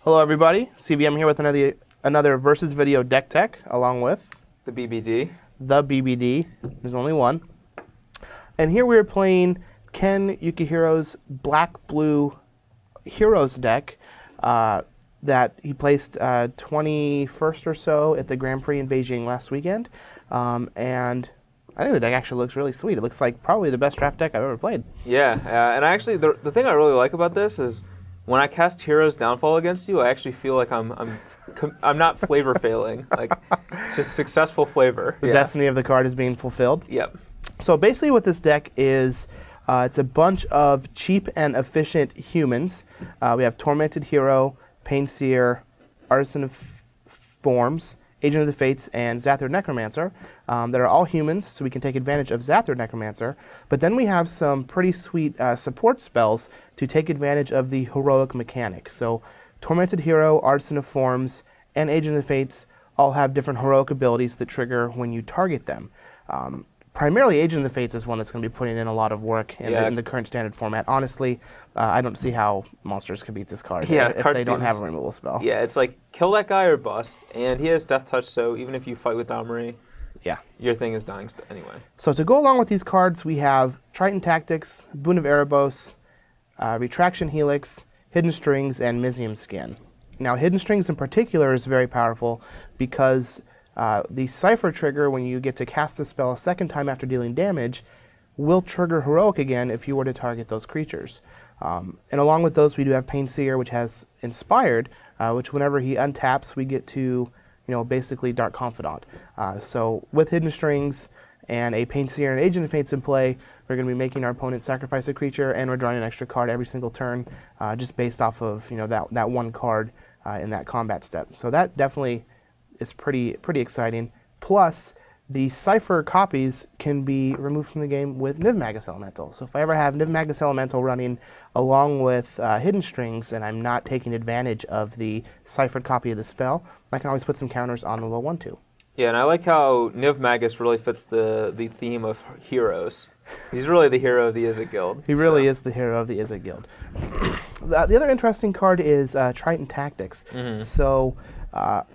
Hello everybody, CVM here with another Versus Video Deck Tech, along with The BBD. the BBD. There's only one. And here we're playing Ken Yukihiro's Black-Blue Heroes deck that he placed 21st or so at the Grand Prix in Beijing last weekend. And I think the deck actually looks really sweet. It looks like probably the best draft deck I've ever played. Yeah, and actually, the thing I really like about this is when I cast Hero's Downfall against you, I actually feel like I'm not flavor failing, like just successful flavor. The destiny of the card is being fulfilled. Yep. So basically what this deck is, it's a bunch of cheap and efficient humans. We have Tormented Hero, Painseer, Artisan of Forms, Agent of the Fates, and Zathir Necromancer that are all humans, so we can take advantage of Zathir Necromancer. But then we have some pretty sweet support spells to take advantage of the heroic mechanic. So Tormented Hero, Artisan of Forms, and Agent of the Fates all have different heroic abilities that trigger when you target them. Primarily, Agent of the Fates is one that's going to be putting in a lot of work in the current standard format. Honestly, I don't see how monsters can beat this card if they don't have a removal spell. Yeah, it's like, kill that guy or bust, and he has Death Touch, so even if you fight with Domri, your thing is dying anyway. So to go along with these cards, we have Triton Tactics, Boon of Erebos, Retraction Helix, Hidden Strings, and Mizium Skin. Now, Hidden Strings in particular is very powerful because the Cipher trigger, when you get to cast the spell a second time after dealing damage, will trigger Heroic again if you were to target those creatures. And along with those, we do have Painseer, which has Inspired, which whenever he untaps, we get to, basically Dark Confidant. So with Hidden Strings and a Painseer and Agent of Fates in play, we're going to be making our opponent sacrifice a creature, and we're drawing an extra card every single turn, just based off of that one card in that combat step. So that definitely is pretty exciting. Plus, the Cipher copies can be removed from the game with Niv Magus Elemental. So if I ever have Niv Magus Elemental running along with Hidden Strings and I'm not taking advantage of the ciphered copy of the spell, I can always put some counters on the low 1/2. Yeah, and I like how Niv Magus really fits the theme of heroes. He's really the hero of the Izzet Guild. He really is the hero of the Izzet Guild. The other interesting card is Triton Tactics. So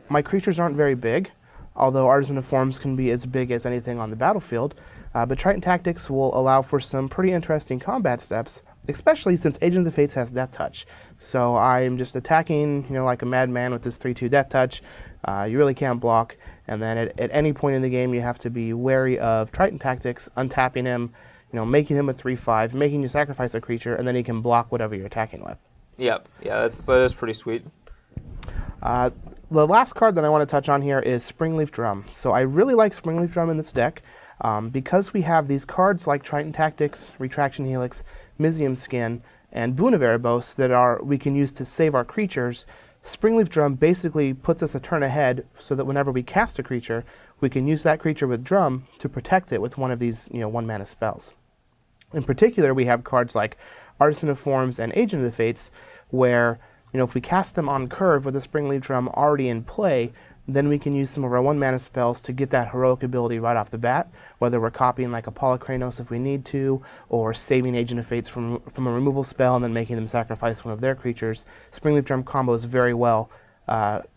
my creatures aren't very big, although Artisan of Forms can be as big as anything on the battlefield. But Triton Tactics will allow for some pretty interesting combat steps, especially since Agent of the Fates has Death Touch. So I'm just attacking, like a madman with this 3/2 Death Touch. You really can't block. And then at any point in the game, you have to be wary of Triton Tactics, untapping him, making him a 3/5, making you sacrifice a creature, and then he can block whatever you're attacking with. Yep. Yeah, that is pretty sweet. The last card that I want to touch on here is Springleaf Drum. So I really like Springleaf Drum in this deck because we have these cards like Triton Tactics, Retraction Helix, Mizium Skin, and Boon of Erebos that we can use to save our creatures. Springleaf Drum basically puts us a turn ahead so that whenever we cast a creature, we can use that creature with Drum to protect it with one of these 1-mana spells. In particular, we have cards like Artisan of Forms and Agent of the Fates where if we cast them on curve with the Springleaf Drum already in play, then we can use some of our 1-mana spells to get that heroic ability right off the bat, whether we're copying like Apollo Kranos if we need to, or saving Agent of Fates from a removal spell and then making them sacrifice one of their creatures. Springleaf Drum combos very well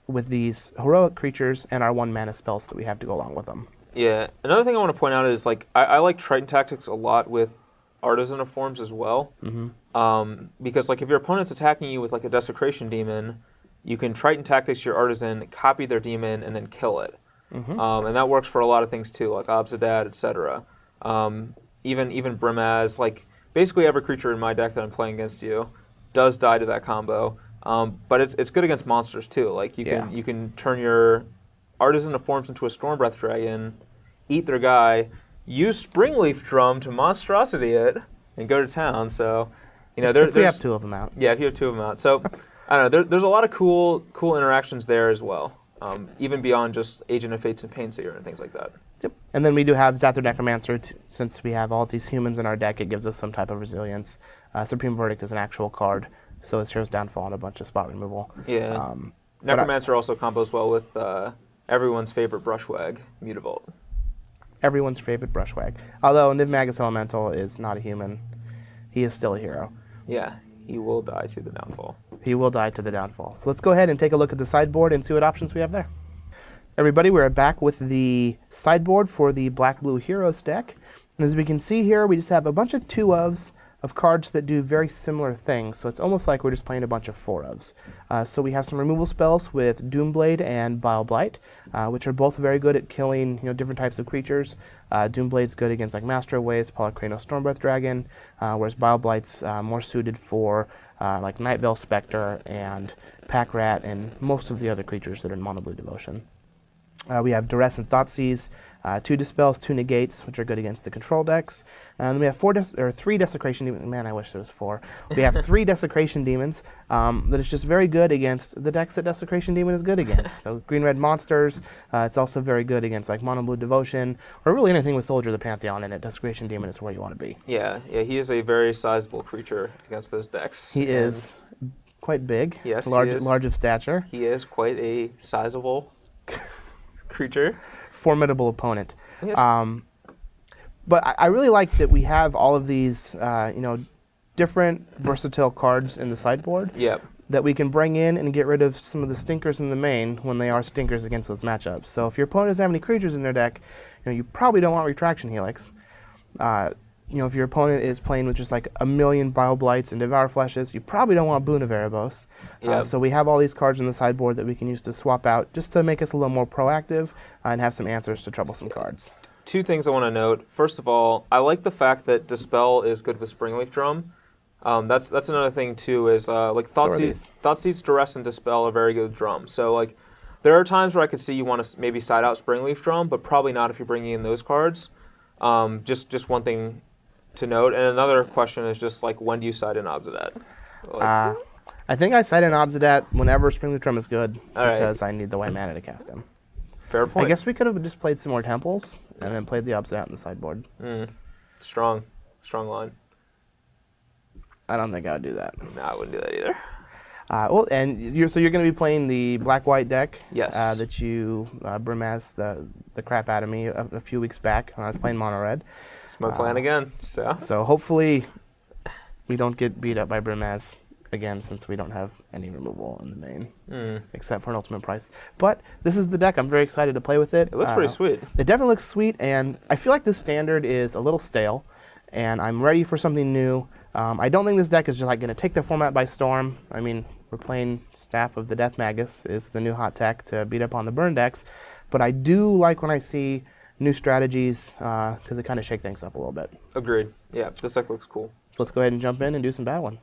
with these heroic creatures and our 1-mana spells that we have to go along with them. Yeah, another thing I want to point out is I like Triton Tactics a lot with Artisan of Forms as well. Because if your opponent's attacking you with a Desecration Demon, you can Triton Tactics your Artisan, copy their demon, and then kill it. And that works for a lot of things too, like Obsidian, etc. Even Brimaz, basically every creature in my deck that I'm playing against you does die to that combo. But it's good against monsters too. You can turn your Artisan of Forms into a Stormbreath Dragon, eat their guy, use Springleaf Drum to monstrosity it, and go to town. So, if we have 2 of them out. Yeah, if you have 2 of them out. So, I don't know. There's a lot of cool interactions there as well, even beyond just Agent of Fates and Painseer and things like that. Yep. And then we do have Zathir Necromancer. Since we have all these humans in our deck, it gives us some type of resilience. Supreme Verdict is an actual card, so it's Hero's Downfall and a bunch of spot removal. Yeah. Necromancer also combos well with everyone's favorite Brushwag, Mutavault. Everyone's favorite Brushwag. Although Niv Magus Elemental is not a human, he is still a hero. Yeah, he will die to the Downfall. He will die to the downfall. So let's go ahead and take a look at the sideboard and see what options we have there. Everybody, we're back with the sideboard for the Black-Blue Heroes deck. And as we can see here, we just have a bunch of 2-ofs of cards that do very similar things. So it's almost like we're just playing a bunch of 4-ofs. So we have some removal spells with Doomblade and Bile Blight, which are both very good at killing different types of creatures. Doomblade's good against like Master of Ways, Polycrano Stormbreath Dragon, whereas Bile Blight's more suited for like Night Veil Spectre and Pack Rat and most of the other creatures that are in Mono Blue Devotion. We have Duress and Thoughtseize, 2 Dispels, 2 Negates, which are good against the control decks. And then we have 3 Desecration Demons. Man, I wish there was 4. We have 3 Desecration Demons that is just very good against the decks that Desecration Demon is good against. So green-red monsters. It's also very good against like Mono Blue Devotion, or really anything with Soldier of the Pantheon in it. Desecration Demon is where you want to be. Yeah, he is a very sizable creature against those decks. He is quite big. Yes, large of stature. He is quite a sizable creature. Formidable opponent. Yes. But I really like that we have all of these, different versatile cards in the sideboard. Yep. That we can bring in and get rid of some of the stinkers in the main when they are stinkers against those matchups. So if your opponent doesn't have any creatures in their deck, you probably don't want Retraction Helix. If your opponent is playing with just like a million Bile Blights and Devour Fleshes, you probably don't want Boon of Erebos. Yep. So we have all these cards in the sideboard that we can use to swap out just to make us a little more proactive and have some answers to troublesome cards. 2 things I want to note. First of all, I like the fact that Dispel is good with Springleaf Drum. That's another thing too, is like Thoughtseize, Duress, and Dispel are very good with Drum. So like there are times where I could see you want to maybe side out Springleaf Drum, but probably not if you're bringing in those cards. Just one thing to note. And another question is just like, when do you side in Obsidat? Like, I think I side in Obsidat whenever Springleaf Drum is good, right. Because I need the white mana to cast him. Fair point. I guess we could have just played some more Temples and then played the Obsidat in the sideboard. Strong line. I don't think I would do that. No, I wouldn't do that either. Well, and you're going to be playing the black-white deck. Yes. That you Brimaz the crap out of me a few weeks back when I was playing mono red. It's my plan again. So hopefully we don't get beat up by Brimaz again, since we don't have any removal in the main, except for an ultimate price. But this is the deck. I'm very excited to play with it. It looks pretty sweet. It definitely looks sweet, and I feel like this standard is a little stale, and I'm ready for something new. I don't think this deck is just like going to take the format by storm. I mean, we're playing Staff of the Death Magus is the new hot tech to beat up on the burn decks, but I do like when I see new strategies because it kind of shake things up a little bit. Agreed. Yeah, this deck looks cool. So let's go ahead and jump in and do some bad one.